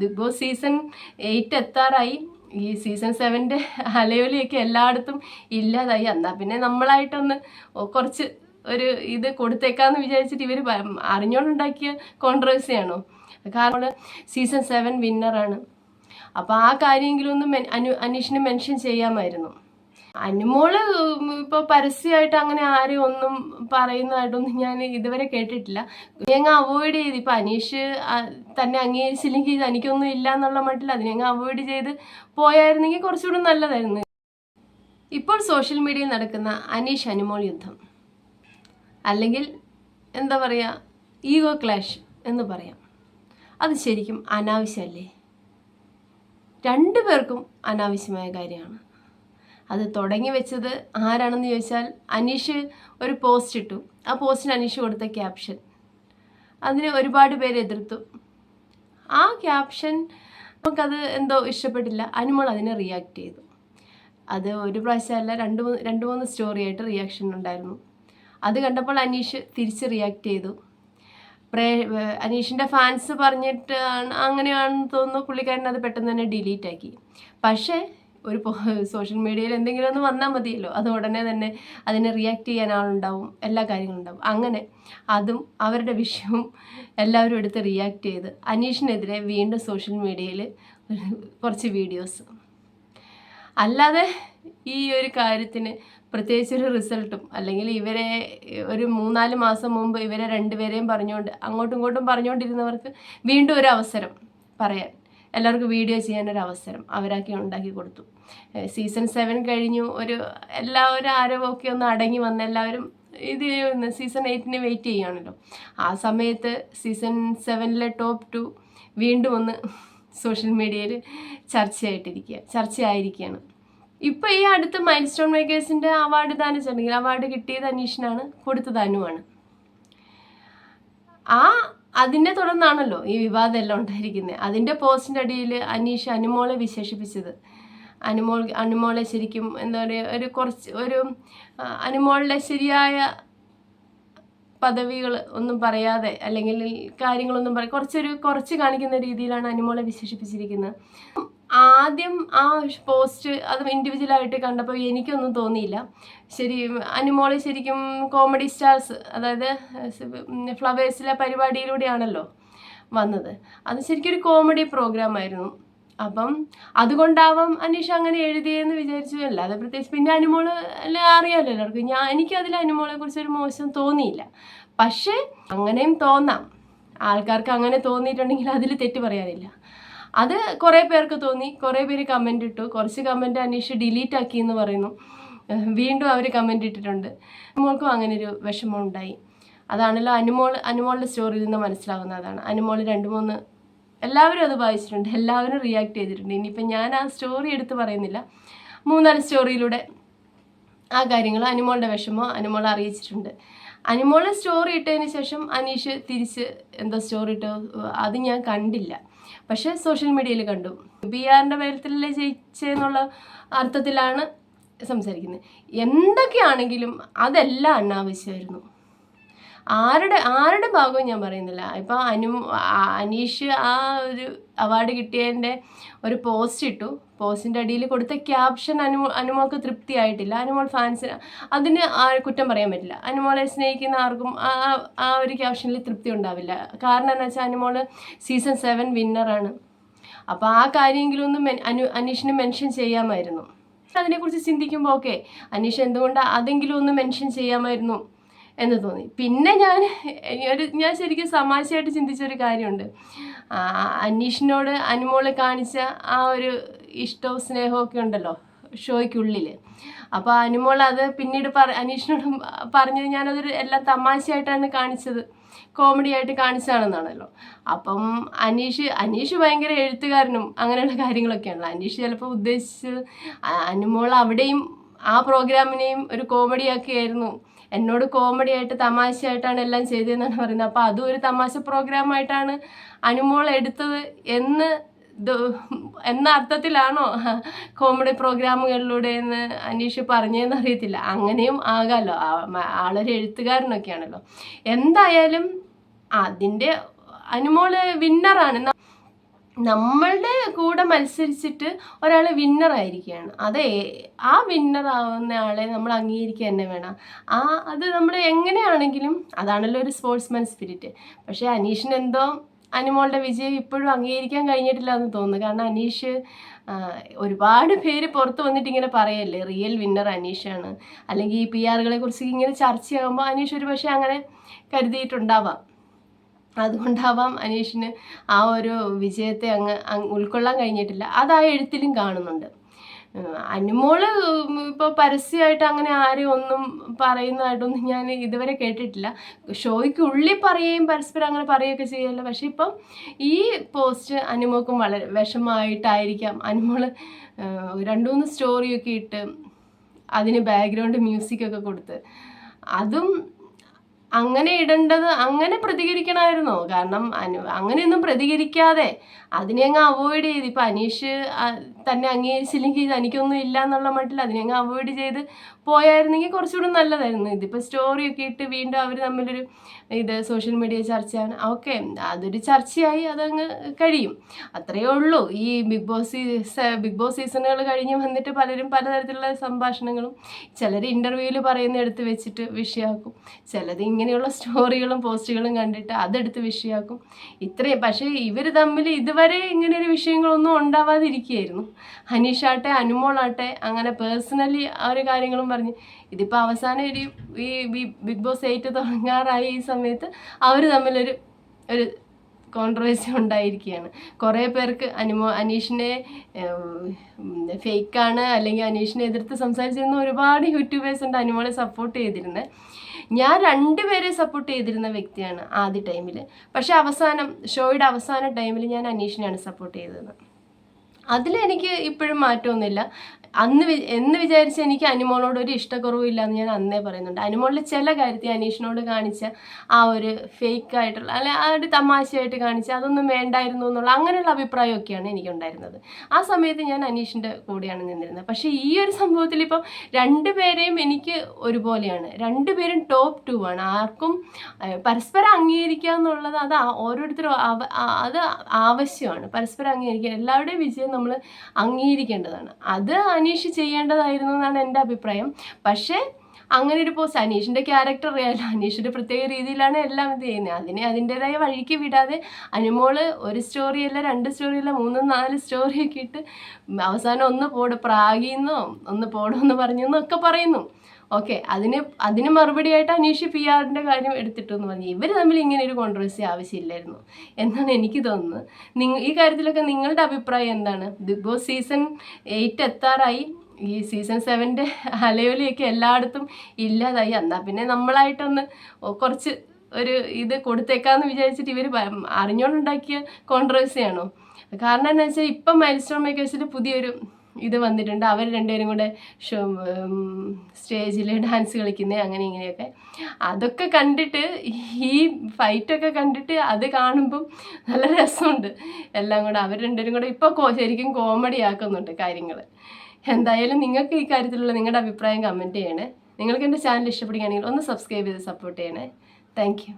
Big boss season 8 എത്താറായി. ഈ season 7ൻ്റെ അലയൊലിയൊക്കെ എല്ലായിടത്തും ഇല്ലാതായി. എന്നാൽ പിന്നെ നമ്മളായിട്ടൊന്ന് കുറച്ച് ഒരു ഇത് കൊടുത്തേക്കാന്ന് വിചാരിച്ചിട്ട് ഇവർ അറിഞ്ഞുകൊണ്ടുണ്ടാക്കിയ കോൺട്രവേഴ്സിയാണോ? കാരണം സീസൺ 7 വിന്നറാണ്. അപ്പോൾ ആ കാര്യമെങ്കിലും ഒന്ന് അനീഷിന് മെൻഷൻ ചെയ്യാമായിരുന്നു. അനുമോള് ഇപ്പോൾ പരസ്യമായിട്ട് അങ്ങനെ ആരും ഒന്നും പറയുന്നതായിട്ടൊന്നും ഞാൻ ഇതുവരെ കേട്ടിട്ടില്ല. ഞങ്ങൾ അവോയ്ഡ് ചെയ്ത് ഇപ്പം അനീഷ് തന്നെ അംഗീകരിച്ചില്ലെങ്കിൽ തനിക്കൊന്നും ഇല്ല എന്നുള്ള മട്ടിൽ അതിനെ അവോയ്ഡ് ചെയ്ത് പോയായിരുന്നെങ്കിൽ കുറച്ചുകൂടി നല്ലതായിരുന്നു. ഇപ്പോൾ സോഷ്യൽ മീഡിയയിൽ നടക്കുന്ന അനീഷ് അനുമോൾ യുദ്ധം, അല്ലെങ്കിൽ എന്താ പറയുക, ഈഗോ ക്ലാഷ് എന്ന് പറയാം, അത് ശരിക്കും അനാവശ്യമല്ലേ? രണ്ടുപേർക്കും അനാവശ്യമായ കാര്യമാണ്. അത് തുടങ്ങി വെച്ചത് ആരാണെന്ന് ചോദിച്ചാൽ അനീഷ് ഒരു പോസ്റ്റ് ഇട്ടു. ആ പോസ്റ്റിന് അനീഷ് കൊടുത്ത ക്യാപ്ഷൻ, അതിന് ഒരുപാട് പേര് എതിർത്തു. ആ ക്യാപ്ഷൻ നമുക്കത് എന്തോ ഇഷ്ടപ്പെട്ടില്ല. അനുമോൾ അതിനെ റിയാക്ട് ചെയ്തു. അത് ഒരു പ്രാവശ്യമല്ല, രണ്ട് മൂന്ന് സ്റ്റോറി ആയിട്ട് റിയാക്ഷൻ ഉണ്ടായിരുന്നു. അത് കണ്ടപ്പോൾ അനീഷ് തിരിച്ച് റിയാക്ട് ചെയ്തു. അനീഷിൻ്റെ ഫാൻസ് പറഞ്ഞിട്ട് അങ്ങനെയാണെന്ന് തോന്നുന്നു പുള്ളിക്കാരൻ അത് പെട്ടെന്ന് തന്നെ ഡിലീറ്റ് ആക്കി. പക്ഷേ ഒരു സോഷ്യൽ മീഡിയയിൽ എന്തെങ്കിലും ഒന്ന് വന്നാൽ മതിയല്ലോ, അത് ഉടനെ തന്നെ അതിനെ റിയാക്ട് ചെയ്യാൻ ആളുണ്ടാവും, എല്ലാ കാര്യങ്ങളും ഉണ്ടാവും. അങ്ങനെ അതും അവരുടെ വിഷയവും എല്ലാവരും എടുത്ത് റിയാക്ട് ചെയ്ത് അനീഷിനെതിരെ വീണ്ടും സോഷ്യൽ മീഡിയയിൽ കുറച്ച് വീഡിയോസ്. അല്ലാതെ ഈ ഒരു കാര്യത്തിന് പ്രത്യേകിച്ചൊരു റിസൾട്ടും, അല്ലെങ്കിൽ ഇവരെ ഒരു 3-4 മാസം മുമ്പ് ഇവരെ രണ്ടുപേരെയും അങ്ങോട്ടും ഇങ്ങോട്ടും പറഞ്ഞുകൊണ്ടിരുന്നവർക്ക് വീണ്ടും ഒരു അവസരം പറയാൻ, എല്ലാവർക്കും വീഡിയോ ചെയ്യാനൊരു അവസരം അവരാക്കി ഉണ്ടാക്കി കൊടുത്തു. സീസൺ 7 കഴിഞ്ഞു, എല്ലാവരും ആരവമൊക്കെ ഒന്ന് അടങ്ങി വന്ന് എല്ലാവരും ഇത് സീസൺ 8ന് വെയിറ്റ് ചെയ്യുകയാണല്ലോ. ആ സമയത്ത് സീസൺ 7ലെ ടോപ്പ് 2 വീണ്ടും ഒന്ന് സോഷ്യൽ മീഡിയയിൽ ചർച്ചയായിരിക്കുകയാണ്. ഇപ്പോൾ ഈ അടുത്ത് മൈൽ സ്റ്റോൺ മേക്കേഴ്സിൻ്റെ അവാർഡ് ദാനിച്ചിട്ടുണ്ടെങ്കിൽ അവാർഡ് കിട്ടിയത് അനീഷിനാണ്, കൊടുത്തത് അനുവാണ്. അതിനെ തുടർന്നാണല്ലോ ഈ വിവാദം എല്ലാം ഉണ്ടായിരിക്കുന്നത്. അതിൻ്റെ പോസ്റ്റിൻ്റെ അടിയിൽ അനീഷ് അനുമോളെ വിശേഷിപ്പിച്ചത്, അനുമോളെ ശരിക്കും എന്താ പറയുക, അനുമോളുടെ ശരിയായ പദവികൾ ഒന്നും പറയാതെ, അല്ലെങ്കിൽ കാര്യങ്ങളൊന്നും കുറച്ച് കാണിക്കുന്ന രീതിയിലാണ് അനുമോളെ വിശേഷിപ്പിച്ചിരിക്കുന്നത്. ആദ്യം ആ പോസ്റ്റ് അത് ഇൻഡിവിജ്വലായിട്ട് കണ്ടപ്പോൾ എനിക്കൊന്നും തോന്നിയില്ല. അനുമോളെ ശരിക്കും കോമഡി സ്റ്റാർസ്, അതായത് ഫ്ലവേഴ്സിലെ പരിപാടിയിലൂടെയാണല്ലോ വന്നത്. അത് ശരിക്കും ഒരു കോമഡി പ്രോഗ്രാമായിരുന്നു. അപ്പം അതുകൊണ്ടാവാം അനീഷ് അങ്ങനെ എഴുതിയെന്ന് വിചാരിച്ചു. അല്ലാതെ പ്രത്യേകിച്ച് പിന്നെ അനുമോള് അറിയാമല്ലോ എല്ലാവർക്കും. എനിക്കതിൽ അനുമോളെ കുറിച്ചൊരു മോശം തോന്നിയില്ല. പക്ഷേ അങ്ങനെയും തോന്നാം, ആൾക്കാർക്ക് അങ്ങനെ തോന്നിയിട്ടുണ്ടെങ്കിൽ അതിൽ തെറ്റ് പറയാനില്ല. അത് കുറേ പേർക്ക് തോന്നി, കുറേ പേര് കമൻ്റ് ഇട്ടു. കുറച്ച് കമൻറ്റ് അനീഷ് ഡിലീറ്റ് ആക്കി എന്ന് പറയുന്നു, വീണ്ടും അവർ കമൻ്റ് ഇട്ടിട്ടുണ്ട്. അനുമോൾക്കും അങ്ങനെ ഒരു വിഷമം ഉണ്ടായി. അതാണല്ലോ അനുമോളുടെ സ്റ്റോറിയിൽ നിന്ന് മനസ്സിലാവുന്നത്. അതാണ് അനുമോൾ 2-3 എല്ലാവരും അത് വായിച്ചിട്ടുണ്ട്, എല്ലാവരും റിയാക്ട് ചെയ്തിട്ടുണ്ട്. ഇനിയിപ്പം ഞാൻ ആ സ്റ്റോറി എടുത്ത് പറയുന്നില്ല, 3-4 സ്റ്റോറിയിലൂടെ ആ കാര്യങ്ങൾ അനുമോളുടെ വിഷമം അനുമോൾ അറിയിച്ചിട്ടുണ്ട്. അനുമോളെ സ്റ്റോറി ഇട്ടതിന് ശേഷം അനീഷ് തിരിച്ച് എന്തോ സ്റ്റോറി ഇട്ടോ, അത് ഞാൻ കണ്ടില്ല. പക്ഷേ സോഷ്യൽ മീഡിയയിൽ കണ്ടു. BRൻ്റെ പേരത്തിലല്ലേ ജയിച്ചെന്നുള്ള അർത്ഥത്തിലാണ് സംസാരിക്കുന്നത്. എന്തൊക്കെയാണെങ്കിലും അതെല്ലാം അനാവശ്യമായിരുന്നു. ആരുടെ ഭാഗവും ഞാൻ പറയുന്നില്ല. ഇപ്പം അനീഷ് ആ ഒരു അവാർഡ് കിട്ടിയതിൻ്റെ ഒരു പോസ്റ്റ് ഇട്ടു. പോസ്റ്റിൻ്റെ അടിയിൽ കൊടുത്ത ക്യാപ്ഷൻ അനുമോൾക്ക് തൃപ്തിയായിട്ടില്ല. അനുമോൾ ഫാൻസിന് അതിന് കുറ്റം പറയാൻ പറ്റില്ല. അനുമോളെ സ്നേഹിക്കുന്ന ആർക്കും ആ ഒരു ക്യാപ്ഷനിൽ തൃപ്തി ഉണ്ടാവില്ല. കാരണം എന്താ വെച്ചാൽ അനുമോൾ സീസൺ 7 വിന്നറാണ്. അപ്പോൾ ആ കാര്യമെങ്കിലും ഒന്ന് അനീഷിന് മെൻഷൻ ചെയ്യാമായിരുന്നു. അതിനെക്കുറിച്ച് ചിന്തിക്കുമ്പോൾ ഓക്കെ, അനീഷ് എന്തുകൊണ്ട് അതെങ്കിലും ഒന്ന് മെൻഷൻ ചെയ്യാമായിരുന്നു എന്ന് തോന്നി. പിന്നെ ഞാൻ ശരിക്കും തമാശയായിട്ട് ചിന്തിച്ചൊരു കാര്യമുണ്ട്. അനീഷിനോട് അനുമോള് കാണിച്ച ആ ഒരു ഇഷ്ടവും സ്നേഹവും ഒക്കെ ഉണ്ടല്ലോ ഷോയ്ക്കുള്ളിൽ. അപ്പോൾ അനുമോൾ അത് പിന്നീട് അനീഷിനോട് പറഞ്ഞത് ഞാനതൊരു എല്ലാം തമാശയായിട്ടാണ് കാണിച്ചത്, കോമഡി ആയിട്ട് കാണിച്ചതാണെന്നാണല്ലോ. അപ്പം അനീഷ് ഭയങ്കര എഴുത്തുകാരനും അങ്ങനെയുള്ള കാര്യങ്ങളൊക്കെയാണല്ലോ. അനീഷ് ചിലപ്പോൾ ഉദ്ദേശിച്ചത് അനുമോൾ അവിടെയും ആ പ്രോഗ്രാമിനെയും ഒരു കോമഡിയാക്കിയായിരുന്നു, എന്നോട് കോമഡി ആയിട്ട് തമാശയായിട്ടാണ് എല്ലാം ചെയ്തതെന്നാണ് പറയുന്നത്. അപ്പോൾ അതും ഒരു തമാശ പ്രോഗ്രാമായിട്ടാണ് അനുമോൾ എടുത്തത് എന്ന അർത്ഥത്തിലാണോ കോമഡി പ്രോഗ്രാമുകളിലൂടെ എന്ന് അനീഷ് പറഞ്ഞതെന്ന് അറിയത്തില്ല. അങ്ങനെയും ആകാമല്ലോ, ആളൊരു നമ്മളുടെ കൂടെ മത്സരിച്ചിട്ട് ഒരാൾ വിന്നറായിരിക്കുകയാണ്. ആ വിന്നറാവുന്ന ആളെ നമ്മൾ അംഗീകരിക്കുക തന്നെ വേണം. അത് നമ്മൾ എങ്ങനെയാണെങ്കിലും അതാണല്ലോ ഒരു സ്പോർട്സ്മാൻ സ്പിരിറ്റ്. പക്ഷേ അനീഷിന് എന്തോ അനുമോളുടെ വിജയം ഇപ്പോഴും അംഗീകരിക്കാൻ കഴിഞ്ഞിട്ടില്ല എന്ന് തോന്നുന്നു. കാരണം അനീഷ് ഒരുപാട് പേര് പുറത്ത് വന്നിട്ട് ഇങ്ങനെ പറയല്ലേ റിയൽ വിന്നർ അനീഷാണ്, അല്ലെങ്കിൽ ഈ PR കുറിച്ച് ഇങ്ങനെ ചർച്ചയാകുമ്പോൾ അനീഷ് ഒരു പക്ഷേ അങ്ങനെ കരുതിയിട്ടുണ്ടാവാം. അതുകൊണ്ടാവാം അനീഷിന് ആ ഒരു വിജയത്തെ അങ്ങ് ഉൾക്കൊള്ളാൻ കഴിഞ്ഞിട്ടില്ല. അത് ആ എഴുത്തിലും കാണുന്നുണ്ട്. അനുമോള് ഇപ്പോൾ പരസ്യമായിട്ട് അങ്ങനെ ആരും ഒന്നും പറയുന്നതായിട്ടൊന്നും ഞാൻ ഇതുവരെ കേട്ടിട്ടില്ല. ഷോയ്ക്കുള്ളിൽ പറയുകയും പരസ്പരം അങ്ങനെ പറയുകയൊക്കെ ചെയ്യുമല്ലോ. പക്ഷെ ഇപ്പം ഈ പോസ്റ്റ് അനുമോൾക്കും വളരെ വിഷമമായിട്ടായിരിക്കാം അനുമോള് 2-3 സ്റ്റോറിയൊക്കെ ഇട്ട് അതിന് ബാക്ക്ഗ്രൗണ്ട് മ്യൂസിക്കൊക്കെ കൊടുത്ത് അതും അങ്ങനെ ഇടേണ്ടത് അങ്ങനെ പ്രതികരിക്കണമായിരുന്നോ? കാരണം അങ്ങനെയൊന്നും പ്രതികരിക്കാതെ അതിനെ അങ്ങ് അവോയ്ഡ് ചെയ്ത് ഇപ്പം അനീഷ് തന്നെ അംഗീകരിച്ചില്ലെങ്കിൽ തനിക്കൊന്നും ഇല്ല എന്നുള്ള മട്ടിൽ അതിനെ അങ്ങ് അവോയ്ഡ് ചെയ്ത് പോയായിരുന്നെങ്കിൽ കുറച്ചുകൂടി നല്ലതായിരുന്നു. ഇതിപ്പോൾ സ്റ്റോറിയൊക്കെ ഇട്ട് വീണ്ടും അവർ തമ്മിലൊരു സോഷ്യൽ മീഡിയ ചർച്ചയാണ്. ഓക്കെ, അതൊരു ചർച്ചയായി അതങ്ങ് കഴിയും, അത്രയേ ഉള്ളൂ. ഈ ബിഗ് ബോസ് സീസണുകൾ കഴിഞ്ഞ് വന്നിട്ട് പലരും പലതരത്തിലുള്ള സംഭാഷണങ്ങളും ചിലർ ഇൻ്റർവ്യൂവിൽ പറയുന്ന എടുത്ത് വെച്ചിട്ട് വിഷയമാക്കും, ചിലത് ഇങ്ങനെയുള്ള സ്റ്റോറികളും പോസ്റ്റുകളും കണ്ടിട്ട് അതെടുത്ത് വിഷയമാക്കും. ഇത്രയും പക്ഷേ ഇവർ തമ്മിൽ ഇതുവരെ ഇങ്ങനെയൊരു വിഷയങ്ങളൊന്നും ഉണ്ടാവാതിരിക്കുകയായിരുന്നു. അനീഷാട്ടെ അനുമോളാട്ടെ അങ്ങനെ പേഴ്സണലി ആ ഒരു കാര്യങ്ങളും പറഞ്ഞ് ഇതിപ്പോൾ അവസാനം ഈ ബിഗ് ബോസ് 8 തുടങ്ങാറായി ഈ സമയത്ത് അവർ തമ്മിലൊരു കോൺട്രവേഴ്സി ഉണ്ടായിരിക്കുകയാണ്. കുറേ പേർക്ക് അനീഷിനെ ഫേക്കാണ് അല്ലെങ്കിൽ അനീഷിനെ എതിർത്ത് സംസാരിച്ചിരുന്ന ഒരുപാട് യൂട്യൂബേഴ്സ് ഉണ്ട് അനുമോളെ സപ്പോർട്ട് ചെയ്തിരുന്നത്. ഞാൻ 2 പേരെ സപ്പോർട്ട് ചെയ്തിരുന്ന വ്യക്തിയാണ് ആദ്യ ടൈമിൽ. പക്ഷേ ഷോയുടെ അവസാന ടൈമിൽ ഞാൻ അനീഷിനെയാണ് സപ്പോർട്ട് ചെയ്തത്. അതിലെനിക്ക് ഇപ്പോഴും മാറ്റമൊന്നുമില്ല. എന്ന് വിചാരിച്ച് എനിക്ക് അനുമോളോട് ഒരു ഇഷ്ടക്കുറവില്ല എന്ന് ഞാൻ അന്നേ പറയുന്നുണ്ട്. അനുമോളിലെ ചില കാര്യത്തിൽ അനീഷിനോട് കാണിച്ച ആ ഒരു ഫേക്കായിട്ടുള്ള അല്ലെ ആ ഒരു തമാശയായിട്ട് കാണിച്ച അതൊന്നും വേണ്ടായിരുന്നു എന്നുള്ള അങ്ങനെയുള്ള അഭിപ്രായമൊക്കെയാണ് എനിക്കുണ്ടായിരുന്നത്. ആ സമയത്ത് ഞാൻ അനീഷിൻ്റെ കൂടെയാണ് നിന്നിരുന്നത്. പക്ഷേ ഈ ഒരു സംഭവത്തിൽ ഇപ്പം 2 പേരെയും എനിക്ക് ഒരുപോലെയാണ്. 2 പേരും ടോപ്പ് 2 ആണ്. ആർക്കും പരസ്പരം അംഗീകരിക്കുക എന്നുള്ളത് അത് ഓരോരുത്തരും അത് ആവശ്യമാണ്. പരസ്പരം അംഗീകരിക്കുക, എല്ലാവരുടെയും വിജയം നമ്മൾ അംഗീകരിക്കേണ്ടതാണ്. അത് അനീഷ് ചെയ്യേണ്ടതായിരുന്നു എന്നാണ് എൻ്റെ അഭിപ്രായം. പക്ഷേ അങ്ങനെ ഒരു പോസ്റ്റ് അനീഷിൻ്റെ ക്യാരക്ടർ അറിയാമല്ലോ, അനീഷിൻ്റെ പ്രത്യേക രീതിയിലാണ് എല്ലാം ഇത് ചെയ്യുന്നത്. അതിൻ്റെതായ വഴിക്ക് വിടാതെ അനുമോള് ഒരു സ്റ്റോറിയല്ല 2 സ്റ്റോറിയല്ല 3-4 സ്റ്റോറിയൊക്കെ ഇട്ട് അവസാനം ഒന്ന് പ്രാഗിന്നോ ഒന്ന് പോടോന്ന് പറഞ്ഞെന്നൊക്കെ പറയുന്നു. ഓക്കെ, അതിന് മറുപടിയായിട്ട് അനീഷ് PR കാര്യം എടുത്തിട്ടെന്ന് പറഞ്ഞു. ഇവർ തമ്മിൽ ഇങ്ങനെ ഒരു കോൺട്രവേഴ്സി ആവശ്യമില്ലായിരുന്നു എന്നാണ് എനിക്ക് തോന്നുന്നത്. ഈ കാര്യത്തിലൊക്കെ നിങ്ങളുടെ അഭിപ്രായം എന്താണ്? ബിഗ് ബോസ് സീസൺ 8 എത്താറായി. ഈ സീസൺ 7 അലയൊലിയൊക്കെ എല്ലായിടത്തും ഇല്ലാതായി. എന്നാൽ പിന്നെ നമ്മളായിട്ടൊന്ന് കുറച്ച് ഇത് കൊടുത്തേക്കാന്ന് വിചാരിച്ചിട്ട് ഇവർ അറിഞ്ഞുകൊണ്ടുണ്ടാക്കിയ കോൺട്രവേഴ്സിയാണോ? കാരണം എന്താ വെച്ചാൽ ഇപ്പം മൈൽസ്റ്റോൺ മേക്കേഴ്സിൽ പുതിയൊരു വന്നിട്ടുണ്ട്. അവർ 2 പേരും കൂടെ സ്റ്റേജിൽ ഡാൻസ് കളിക്കുന്നത് അങ്ങനെ ഇങ്ങനെയൊക്കെ. അതൊക്കെ കണ്ടിട്ട് ഈ ഫൈറ്റൊക്കെ കണ്ടിട്ട് അത് കാണുമ്പം നല്ല രസമുണ്ട്. എല്ലാം കൂടെ അവർ 2 പേരും കൂടെ ഇപ്പോൾ ശരിക്കും കോമഡി ആക്കുന്നുണ്ട് കാര്യങ്ങൾ. എന്തായാലും നിങ്ങൾക്ക് ഈ കാര്യത്തിലുള്ള നിങ്ങളുടെ അഭിപ്രായം കമൻറ്റ് ചെയ്യണേ. നിങ്ങൾക്ക് എൻ്റെ ചാനൽ ഇഷ്ടപ്പെടുകയാണെങ്കിൽ ഒന്ന് സബ്സ്ക്രൈബ് ചെയ്ത് സപ്പോർട്ട് ചെയ്യണേ. Thank you.